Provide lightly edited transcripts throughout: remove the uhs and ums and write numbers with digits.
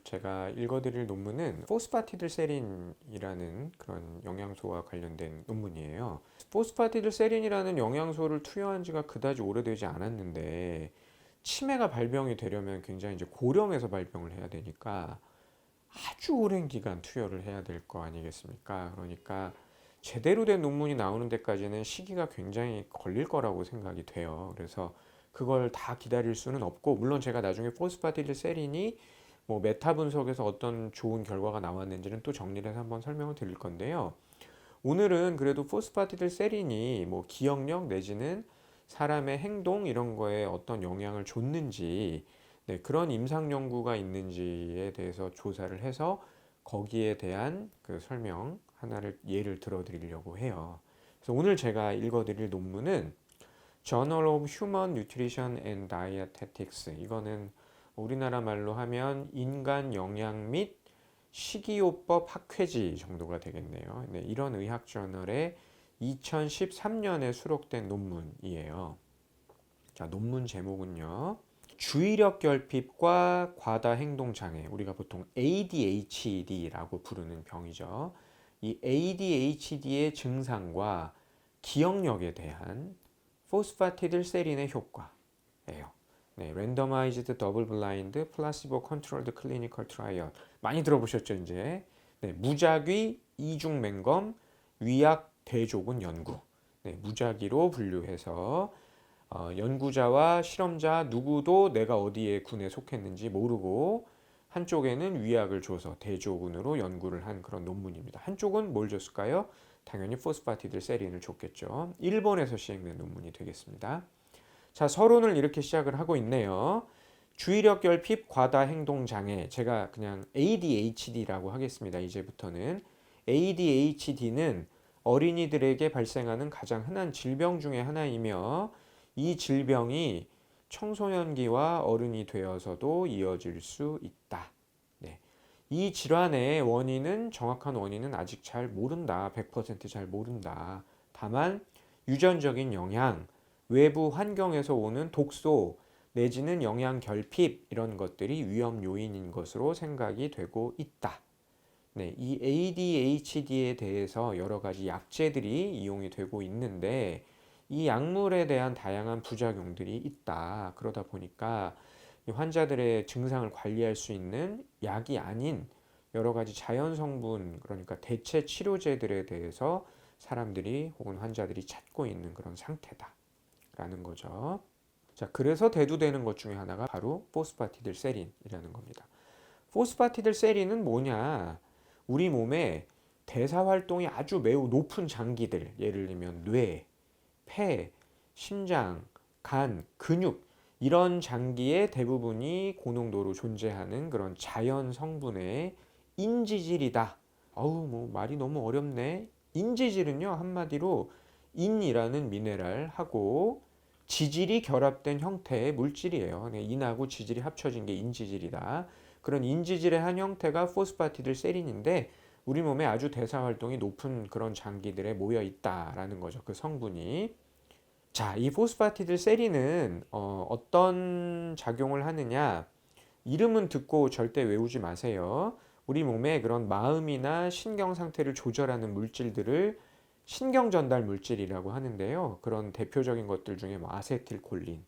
제가 읽어드릴 논문은 포스파티딜세린이라는 그런 영양소와 관련된 논문이에요. 포스파티딜세린이라는 영양소를 투여한 지가 그다지 오래되지 않았는데 치매가 발병이 되려면 굉장히 이제 고령에서 발병을 해야 되니까 아주 오랜 기간 투여를 해야 될 거 아니겠습니까? 그러니까 제대로 된 논문이 나오는 데까지는 시기가 굉장히 걸릴 거라고 생각이 돼요. 그래서 그걸 다 기다릴 수는 없고, 물론 제가 나중에 포스파티딜세린이 뭐 메타 분석에서 어떤 좋은 결과가 나왔는지는 또 정리를 해서 한번 설명을 드릴 건데요. 오늘은 그래도 포스파티딜세린이 뭐 기억력 내지는 사람의 행동 이런 거에 어떤 영향을 줬는지, 네, 그런 임상 연구가 있는지에 대해서 조사를 해서 거기에 대한 그 설명 하나를 예를 들어 드리려고 해요. 그래서 오늘 제가 읽어 드릴 논문은 Journal of Human Nutrition and Dietetics. 이거는 우리나라 말로 하면 인간 영양 및 식이요법 학회지 정도가 되겠네요. 네, 이런 의학 저널에 2013년에 수록된 논문이에요. 자, 논문 제목은요. 주의력 결핍과 과다 행동 장애, 우리가 보통 ADHD라고 부르는 병이죠. 이 ADHD의 증상과 기억력에 대한 포스파티딜세린의 효과예요. 네, 랜더마이즈드 더블 블라인드 플라시보 컨트롤드 클리니컬 트라이얼 많이 들어보셨죠, 이제. 네, 무작위 이중 맹검 위약 대조군 연구. 네, 무작위로 분류해서 연구자와 실험자 누구도 내가 어디에 군에 속했는지 모르고 한쪽에는 위약을 줘서 대조군으로 연구를 한 그런 논문입니다. 한쪽은 뭘 줬을까요? 당연히 포스파티딜세린을 줬겠죠. 일본에서 시행된 논문이 되겠습니다. 자, 서론을 이렇게 시작을 하고 있네요. 주의력 결핍 과다 행동 장애, 제가 그냥 ADHD라고 하겠습니다. 이제부터는 ADHD는 어린이들에게 발생하는 가장 흔한 질병 중에 하나이며 이 질병이 청소년기와 어른이 되어서도 이어질 수 있다. 네. 이 질환의 원인은 정확한 원인은 아직 잘 모른다. 100%잘 모른다. 다만 유전적인 영향, 외부 환경에서 오는 독소 내지는 영양 결핍 이런 것들이 위험 요인인 것으로 생각이 되고 있다. 네, 이 ADHD에 대해서 여러 가지 약제들이 이용이 되고 있는데 이 약물에 대한 다양한 부작용들이 있다. 그러다 보니까 이 환자들의 증상을 관리할 수 있는 약이 아닌 여러 가지 자연 성분, 그러니까 대체 치료제들에 대해서 사람들이 혹은 환자들이 찾고 있는 그런 상태다라는 거죠. 자, 그래서 대두되는 것 중에 하나가 바로 포스파티딜세린이라는 겁니다. 포스파티딜세린은 뭐냐? 우리 몸에 대사 활동이 아주 매우 높은 장기들, 예를 들면 뇌, 폐, 심장, 간, 근육 이런 장기의 대부분이 고농도로 존재하는 그런 자연 성분의 인지질이다. 어우, 뭐 말이 너무 어렵네. 인지질은요, 한마디로 인이라는 미네랄하고 지질이 결합된 형태의 물질이에요. 인하고 지질이 합쳐진 게 인지질이다. 그런 인지질의 한 형태가 포스파티딜세린인데 우리 몸에 아주 대사 활동이 높은 그런 장기들에 모여 있다라는 거죠. 그 성분이. 자, 이 포스파티딜세린은 어떤 작용을 하느냐? 이름은 듣고 절대 외우지 마세요. 우리 몸의 그런 마음이나 신경 상태를 조절하는 물질들을 신경 전달 물질이라고 하는데요. 그런 대표적인 것들 중에 뭐 아세틸콜린,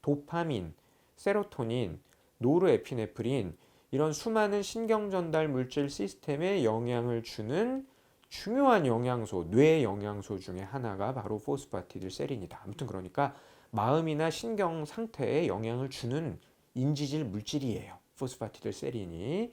도파민, 세로토닌, 노르에피네프린 이런 수많은 신경 전달 물질 시스템에 영향을 주는 중요한 영양소, 뇌 영양소 중에 하나가 바로 포스파티딜세린이다. 아무튼 그러니까 마음이나 신경 상태에 영향을 주는 인지질 물질이에요. 포스파티딜세린이.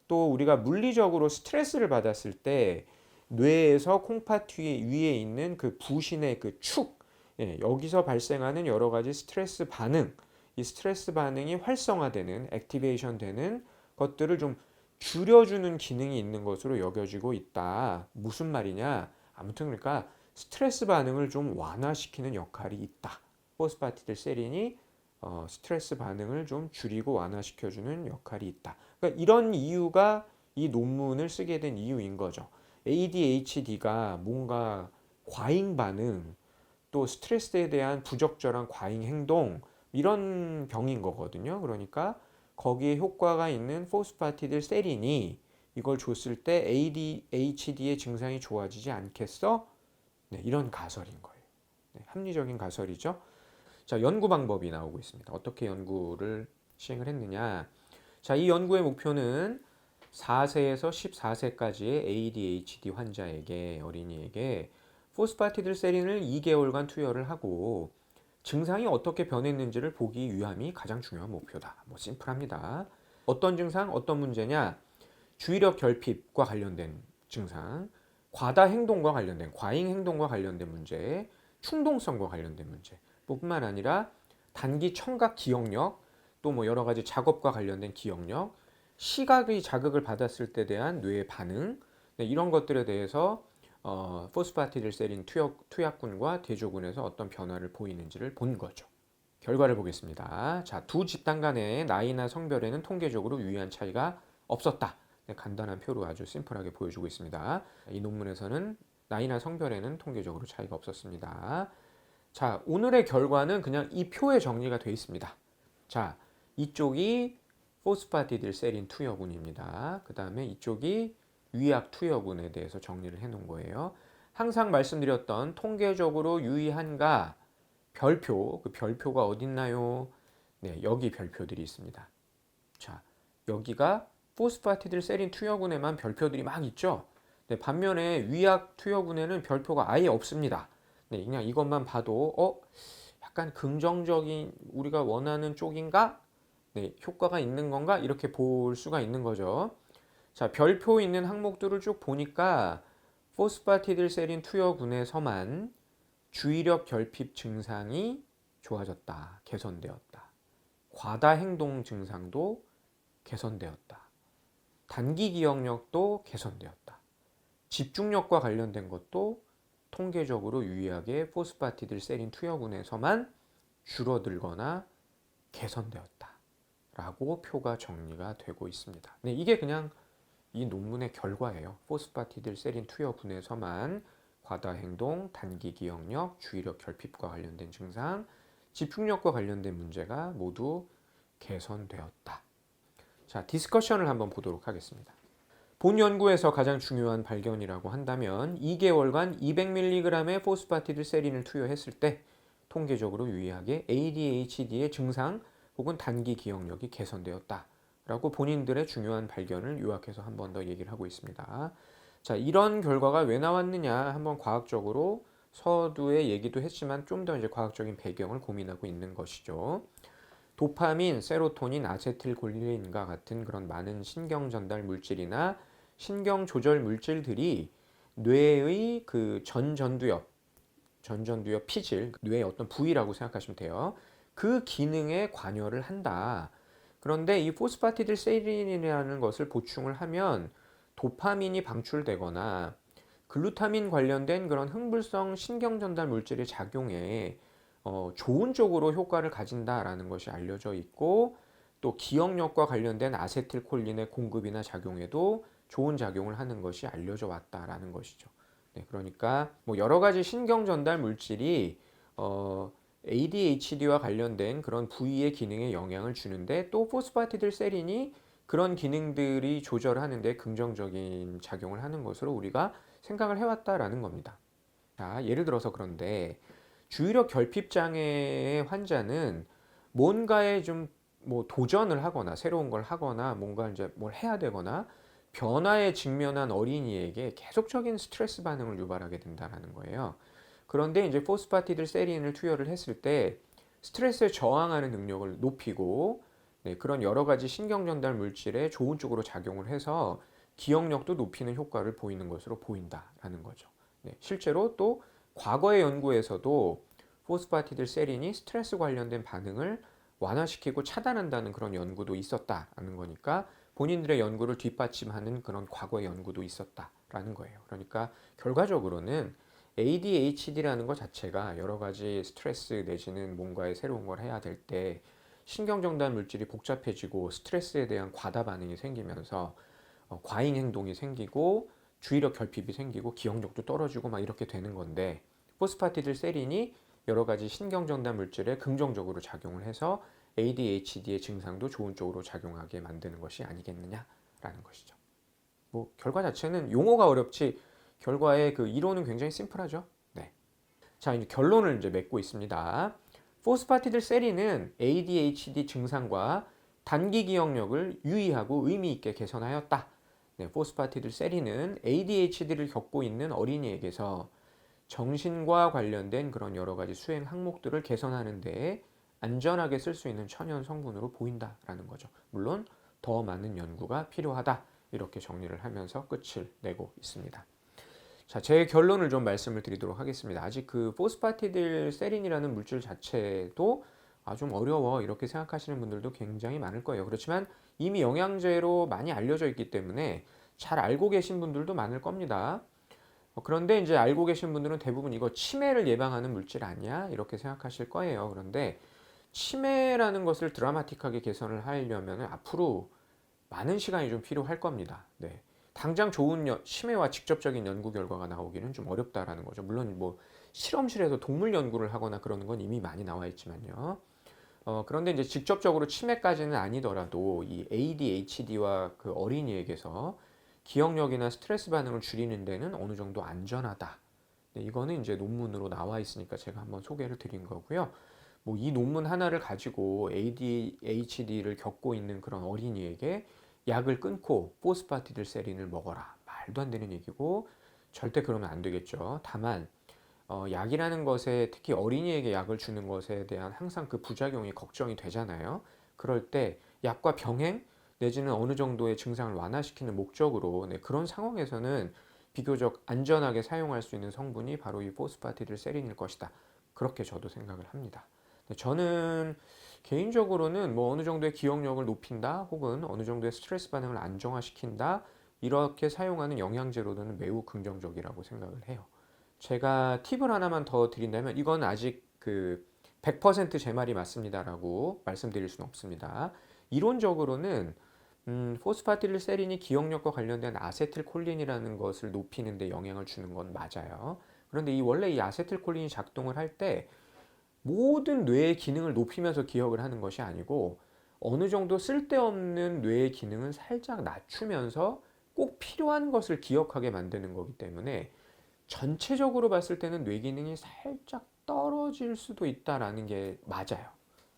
또 우리가 물리적으로 스트레스를 받았을 때 뇌에서 콩팥 위에 있는 그 부신의 그 축, 예, 여기서 발생하는 여러 가지 스트레스 반응, 이 스트레스 반응이 활성화되는, 액티베이션 되는 것들을 좀 줄여주는 기능이 있는 것으로 여겨지고 있다. 무슨 말이냐? 아무튼 그러니까 스트레스 반응을 좀 완화시키는 역할이 있다. 포스파티딜세린이 스트레스 반응을 좀 줄이고 완화시켜주는 역할이 있다. 그러니까 이런 이유가 이 논문을 쓰게 된 이유인 거죠. ADHD가 뭔가 과잉 반응, 또 스트레스에 대한 부적절한 과잉 행동 이런 병인 거거든요. 그러니까 거기에 효과가 있는 포스파티딜 세린이 이걸 줬을 때 ADHD의 증상이 좋아지지 않겠어? 네, 이런 가설인 거예요. 네, 합리적인 가설이죠. 자, 연구 방법이 나오고 있습니다. 어떻게 연구를 시행을 했느냐. 자, 이 연구의 목표는 4세에서 14세까지의 ADHD 환자에게, 어린이에게 포스파티딜 세린을 2개월간 투여를 하고 증상이 어떻게 변했는지를 보기 위함이 가장 중요한 목표다. 뭐 심플합니다. 어떤 증상, 어떤 문제냐? 주의력 결핍과 관련된 증상, 과다 행동과 관련된, 과잉 행동과 관련된 문제, 충동성과 관련된 문제 뿐만 아니라 단기 청각 기억력, 또 뭐 여러 가지 작업과 관련된 기억력, 시각의 자극을 받았을 때 대한 뇌의 반응, 네, 이런 것들에 대해서 포스파티딜세린 투약군과 대조군에서 어떤 변화를 보이는지를 본 거죠. 결과를 보겠습니다. 자, 두 집단 간의 나이나 성별에는 통계적으로 유의한 차이가 없었다. 네, 간단한 표로 아주 심플하게 보여주고 있습니다. 이 논문에서는 나이나 성별에는 통계적으로 차이가 없었습니다. 자, 오늘의 결과는 그냥 이 표에 정리가 되어 있습니다. 자, 이쪽이 포스파티딜세린 투여군입니다. 그 다음에 이쪽이 위약 투여군에 대해서 정리를 해 놓은 거예요. 항상 말씀드렸던 통계적으로 유의한가 별표, 그 별표가 어딨나요? 네, 여기 별표들이 있습니다. 자, 여기가 포스파티딜세린 투여군에만 별표들이 막 있죠. 네, 반면에 위약 투여군에는 별표가 아예 없습니다. 네, 그냥 이것만 봐도 약간 긍정적인 우리가 원하는 쪽인가? 네, 효과가 있는 건가? 이렇게 볼 수가 있는 거죠. 자, 별표 있는 항목들을 쭉 보니까 포스파티딜세린 투여군에서만 주의력 결핍 증상이 좋아졌다, 개선되었다. 과다 행동 증상도 개선되었다. 단기 기억력도 개선되었다. 집중력과 관련된 것도 통계적으로 유의하게 포스파티딜세린 투여군에서만 줄어들거나 개선되었다. 라고 표가 정리가 되고 있습니다. 네, 이게 그냥 이 논문의 결과예요. 포스파티딜세린 투여군에서만 과다 행동, 단기 기억력, 주의력 결핍과 관련된 증상, 집중력과 관련된 문제가 모두 개선되었다. 자, 디스커션을 한번 보도록 하겠습니다. 본 연구에서 가장 중요한 발견이라고 한다면 2개월간 200mg의 포스파티딜세린을 투여했을 때 통계적으로 유의하게 ADHD의 증상 혹은 단기 기억력이 개선되었다. 라고 본인들의 중요한 발견을 요약해서 한 번 더 얘기를 하고 있습니다. 자, 이런 결과가 왜 나왔느냐 한번 과학적으로 서두에 얘기도 했지만 좀 더 이제 과학적인 배경을 고민하고 있는 것이죠. 도파민, 세로토닌, 아세틸콜린과 같은 그런 많은 신경 전달 물질이나 신경 조절 물질들이 뇌의 그 전전두엽 피질, 뇌의 어떤 부위라고 생각하시면 돼요. 그 기능에 관여를 한다. 그런데 이 포스파티딜세린이라는 것을 보충을 하면 도파민이 방출되거나 글루타민 관련된 그런 흥분성 신경 전달 물질의 작용에 좋은 쪽으로 효과를 가진다라는 것이 알려져 있고 또 기억력과 관련된 아세틸콜린의 공급이나 작용에도 좋은 작용을 하는 것이 알려져 왔다라는 것이죠. 네, 그러니까 뭐 여러 가지 신경 전달 물질이 ADHD와 관련된 그런 부위의 기능에 영향을 주는데 또 포스파티딜세린이 그런 기능들이 조절하는데 긍정적인 작용을 하는 것으로 우리가 생각을 해왔다라는 겁니다. 자, 예를 들어서 그런데 주의력 결핍 장애의 환자는 뭔가에 좀 뭐 도전을 하거나 새로운 걸 하거나 뭔가 이제 뭘 해야 되거나 변화에 직면한 어린이에게 계속적인 스트레스 반응을 유발하게 된다는 거예요. 그런데 이제 포스파티딜세린을 투여를 했을 때 스트레스에 저항하는 능력을 높이고 네, 그런 여러 가지 신경 전달 물질에 좋은 쪽으로 작용을 해서 기억력도 높이는 효과를 보이는 것으로 보인다라는 거죠. 네, 실제로 또 과거의 연구에서도 포스파티딜세린이 스트레스 관련된 반응을 완화시키고 차단한다는 그런 연구도 있었다라는 거니까 본인들의 연구를 뒷받침하는 그런 과거의 연구도 있었다라는 거예요. 그러니까 결과적으로는 ADHD라는 것 자체가 여러 가지 스트레스 내지는 뭔가의 새로운 걸 해야 될 때 신경전달 물질이 복잡해지고 스트레스에 대한 과다 반응이 생기면서 과잉 행동이 생기고 주의력 결핍이 생기고 기억력도 떨어지고 막 이렇게 되는 건데 포스파티딜세린이 여러 가지 신경전달 물질에 긍정적으로 작용을 해서 ADHD의 증상도 좋은 쪽으로 작용하게 만드는 것이 아니겠느냐라는 것이죠. 뭐 결과 자체는 용어가 어렵지 결과의 그 이론은 굉장히 심플하죠. 네. 자, 이제 결론을 이제 맺고 있습니다. 포스파티딜 세린은 ADHD 증상과 단기 기억력을 유의하고 의미 있게 개선하였다. 네, 포스파티딜 세린은 ADHD를 겪고 있는 어린이에게서 정신과 관련된 그런 여러 가지 수행 항목들을 개선하는 데 안전하게 쓸 수 있는 천연 성분으로 보인다라는 거죠. 물론 더 많은 연구가 필요하다. 이렇게 정리를 하면서 끝을 내고 있습니다. 자, 제 결론을 좀 말씀을 드리도록 하겠습니다. 아직 그 포스파티딜 세린이라는 물질 자체도 좀 어려워 이렇게 생각하시는 분들도 굉장히 많을 거예요. 그렇지만 이미 영양제로 많이 알려져 있기 때문에 잘 알고 계신 분들도 많을 겁니다. 그런데 이제 알고 계신 분들은 대부분 이거 치매를 예방하는 물질 아니야? 이렇게 생각하실 거예요. 그런데 치매라는 것을 드라마틱하게 개선을 하려면 앞으로 많은 시간이 좀 필요할 겁니다. 네. 당장 좋은 치매와 직접적인 연구 결과가 나오기는 좀 어렵다라는 거죠. 물론 뭐 실험실에서 동물 연구를 하거나 그러는 건 이미 많이 나와 있지만요. 그런데 이제 직접적으로 치매까지는 아니더라도 이 ADHD와 그 어린이에게서 기억력이나 스트레스 반응을 줄이는 데는 어느 정도 안전하다. 네, 이거는 이제 논문으로 나와 있으니까 제가 한번 소개를 드린 거고요. 뭐 이 논문 하나를 가지고 ADHD를 겪고 있는 그런 어린이에게 약을 끊고 포스파티딜 세린을 먹어라. 말도 안 되는 얘기고 절대 그러면 안 되겠죠. 다만 약이라는 것에 특히 어린이에게 약을 주는 것에 대한 항상 그 부작용이 걱정이 되잖아요. 그럴 때 약과 병행 내지는 어느 정도의 증상을 완화시키는 목적으로 그런 상황에서는 비교적 안전하게 사용할 수 있는 성분이 바로 이 포스파티딜 세린일 것이다. 그렇게 저도 생각을 합니다. 저는 개인적으로는 뭐 어느 정도의 기억력을 높인다 혹은 어느 정도의 스트레스 반응을 안정화시킨다 이렇게 사용하는 영양제로는 매우 긍정적이라고 생각을 해요. 제가 팁을 하나만 더 드린다면 이건 아직 그 100%제 말이 맞습니다라고 말씀드릴 수는 없습니다. 이론적으로는 포스파틸리세린이 기억력과 관련된 아세틸콜린이라는 것을 높이는 데 영향을 주는 건 맞아요. 그런데 원래 이 아세틸콜린이 작동을 할 때 모든 뇌의 기능을 높이면서 기억을 하는 것이 아니고 어느 정도 쓸데없는 뇌의 기능은 살짝 낮추면서 꼭 필요한 것을 기억하게 만드는 거기 때문에 전체적으로 봤을 때는 뇌 기능이 살짝 떨어질 수도 있다라는 게 맞아요.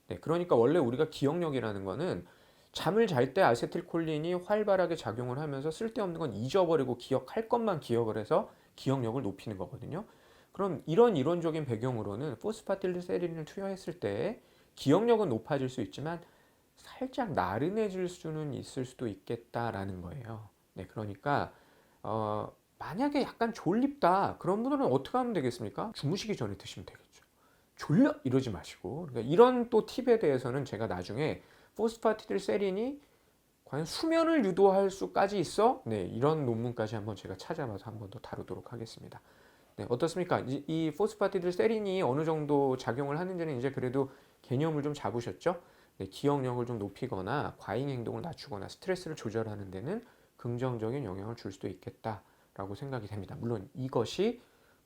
네, 그러니까 원래 우리가 기억력이라는 거는 잠을 잘 때 아세틸콜린이 활발하게 작용을 하면서 쓸데없는 건 잊어버리고 기억할 것만 기억을 해서 기억력을 높이는 거거든요. 그럼 이런 이론적인 배경으로는 포스파틸리세린을 투여했을 때 기억력은 높아질 수 있지만 살짝 나른해질 수는 있을 수도 있겠다라는 거예요. 네, 그러니까 만약에 약간 졸립다 그런 분들은 어떻게 하면 되겠습니까? 주무시기 전에 드시면 되겠죠. 졸려 이러지 마시고 그러니까 이런 또 팁에 대해서는 제가 나중에 포스파티딜세린이 과연 수면을 유도할 수까지 있어? 네, 이런 논문까지 한번 제가 찾아봐서 한번 더 다루도록 하겠습니다. 네, 어떻습니까? 이 포스파티딜세린이 어느 정도 작용을 하는지는 이제 그래도 개념을 좀 잡으셨죠? 네, 기억력을 좀 높이거나 과잉 행동을 낮추거나 스트레스를 조절하는 데는 긍정적인 영향을 줄 수도 있겠다라고 생각이 됩니다. 물론 이것이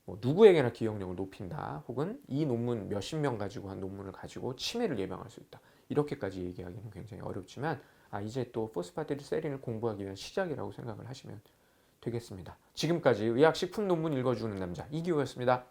뭐 누구에게나 기억력을 높인다 혹은 이 논문 몇십 명 가지고 한 논문을 가지고 치매를 예방할 수 있다 이렇게까지 얘기하기는 굉장히 어렵지만 이제 또 포스파티딜세린을 공부하기 위한 시작이라고 생각을 하시면 되겠습니다. 지금까지 의학식품 논문 읽어주는 남자 이기호였습니다.